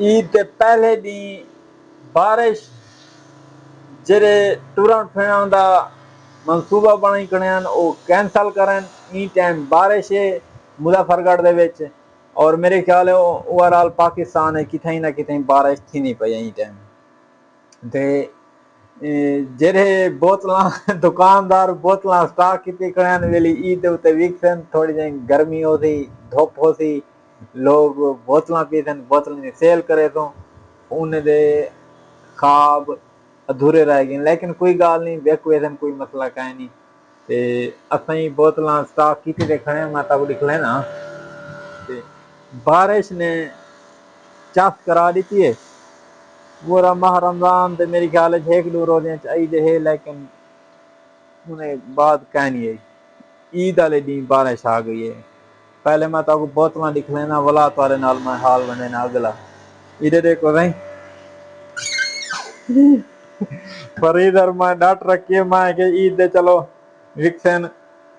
ईद के पहले दिन बारिश जेरे टूरण फिरण का मनसूबा बनाई खड़े हैं वो कैंसल करन। ई टाइम बारिश है मुजफ्फरगढ़ दे विच और मेरे ख्याल है ओवरऑल पाकिस्तान है कितें ना कितें बारिश थी नहीं पई ई टाइम ते जेरे बोतल दुकानदार बोतल स्टॉक की खड़े वेली ईद उत्ते विकसन थोड़ी जी गर्मी हो सी धुप हो सी लोग बोतल पीसन बोतल की सेल करे तो उनके खाब अधूरे रह गए लेकिन कोई गाल नहीं वेख वेसन कोई मसला कहीं नहीं ते असाई बोतल स्टॉक की खड़े माता को लिख लेना ते बारिश ने चस करा दी है पूरा माह रमजान तो मेरे ख्याल एक दो रोजे चाहिए है लेकिन उन्हें बाद कहनी है ईद वाले दिन बारिश आ गई है। पहले मैं तो बोतल लिख लेना वाला तारे नाल मैं हाल बने ना अगला इधर देखो भाई पर इधर मैं डट रखी है मैं कि ईद दे चलो विकसन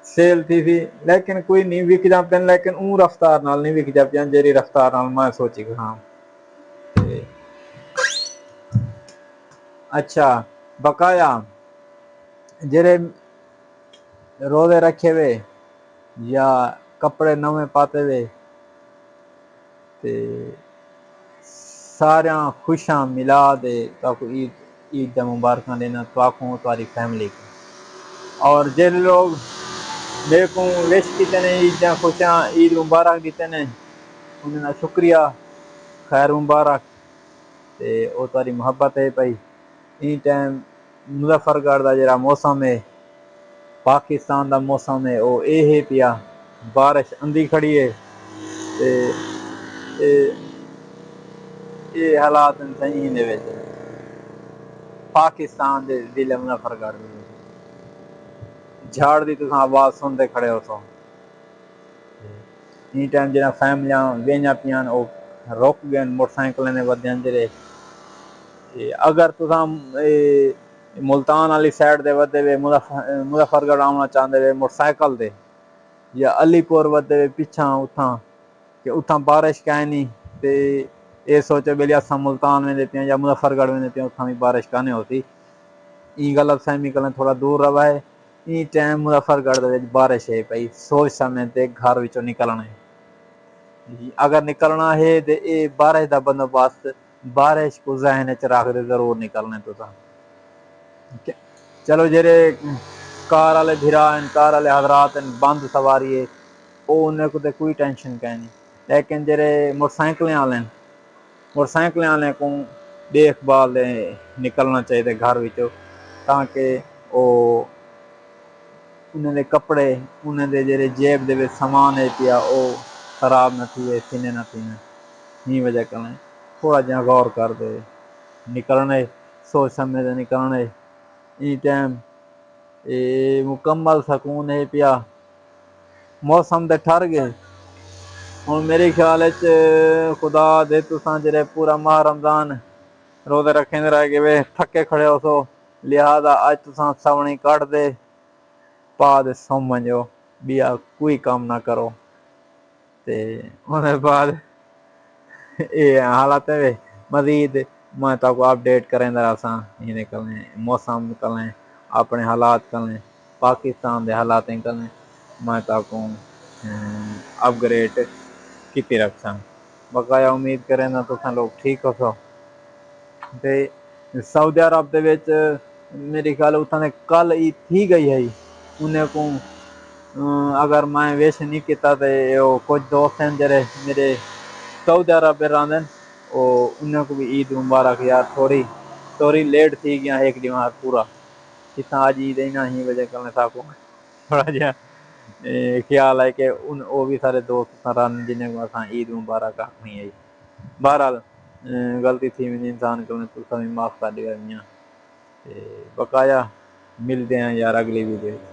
सेल थी लेकिन कोई नहीं विक जाते लेकिन ऊ रफ्तार नाल नहीं विक जाते जेरी रफ्तार नाल मैं सोची हाँ। अच्छा बकाया जेरे रोजे रखे वे या कपड़े नवे पाते वे ते सारे खुशा मिला दे ताको ईद ईद मुबारक देना तो तुम्हारी फैमिली को और जे लोग मेरे को विश किते ने ईद खुशा ईद मुबारक दीते ने उन्हें शुक्रिया खैर मुबारक ते वो तुम्हारी मोहब्बत है भाई ई टाइम मुजफ्फरगढ़ का जरा मौसम है पाकिस्तान का मौसम है वो ये पिया बारिश आंदी खड़ी है ते ये हालात सही ने पाकिस्तान के जिले मुजफ्फरगढ़ झाड़ की तुम आवाज सुनते खड़े हो तो ई टाइम जो फैमिलियां वेंजा पियां रुक गए मोटरसाइकिल ने वधन जरे अगर तुम मुल्तान वाली साइड दे वधे वे मुजफ्फरगढ़ आना चाहते वे मोटरसाइकिल दे या अलीपुर वधे वे पिछा उथा कि उथा बारिश कहीं नहीं ते ये सोचो बेली अस मुल्तान वेंदे पिया या मुजफ्फरगढ़ वेंदे पिया उथा भी बारिश काने होती ई गलत फहमी कल थोड़ा दूर रवा है। ई टाइम मुजफ्फरगढ़ बारिश है पई सोच समय ते घर विचों निकलना है अगर निकलना है तो ये बारिश का बंदोबस्त बारिश को जहन च रखते जरूर निकलने तो चलो जेरे कार वाले भिरा कार वाले हजरात बंद सवारी है उन्हें को कोई टेंशन कह नहीं लेकिन जेरे मोटरसाइकिलें वाले को देखभाल निकलना चाहिए घर विचों ताकि वो उन्हें कपड़े उन्हें जेरे जेब दे समान है पिया वो खराब न थी सीने न थी नहीं वजह करें थोड़ा जहा गौर कर दे निकलने सोच समझ निकलने ई टाइम ये मुकम्मल सकून है पिया मौसम तो ठर गए हूँ मेरे ख्याल खुदा दे तुसा जरे पूरा माह रमजान रोजे रखे रह गए वे थके खड़े हो सो लिहाजा अज तुसा सवनी कट दे बाद सौ मंजो बिया कोई काम ना करो ते उसके बाद ये हालात है मजीद मैं तो अपडेट करें असा निकलें मौसम निकलें अपने हालात करें पाकिस्तान के हालात करें मैं तो अपग्रेड की रखा बकाया उम्मीद करें ना तो लोग ठीक हो सो ते सऊदी अरब के मेरे ख्याल उतना कल ही थी गई है उन्हें को अगर मैं विश नहीं किया तो कुछ दोस्त हैं जरे मेरे सऊदी अरब रहते उन्हें को भी ईद मुबारक यार थोड़ी लेट थी गया एक दिमाग पूरा कितना आज ईद ना ही वजह करने साको थोड़ा जहा ख्याल है कि उन वो भी सारे दोस्त रन जिन्हें को असा ईद मुबारक आखनी है बहरहाल गलती थी मैंने इंसान को तुसा भी माफ़ कर दिया बकाया मिलते हैं यार अगली वीडियो।